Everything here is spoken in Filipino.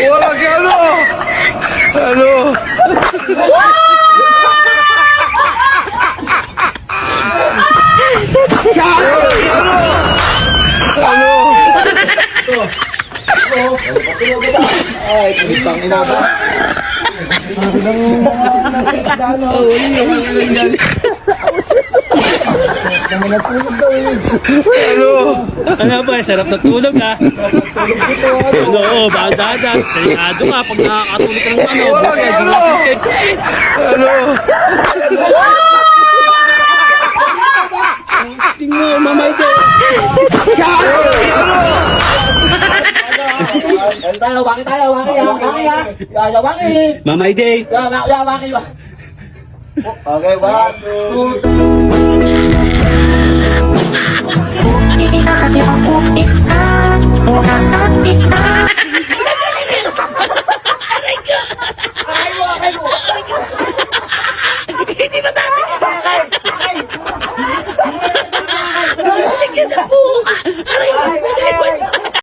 Wala ka ano? Ano? Ay, putang ina ba? Ano ba, sarap na tulog ha. Oo, dahan-dahan. Delikado ka pag nakakatulog ka ng ano. Wala ka ano? Ano? Tingnan mo, mamay din. Tayo, bakit tayo? Bakit ya? Bakit ya? Ya, bakit? Mamay din. Ya, bakit ba? Okay, 1, 2, Hindi ba tayo? Aray! Aray!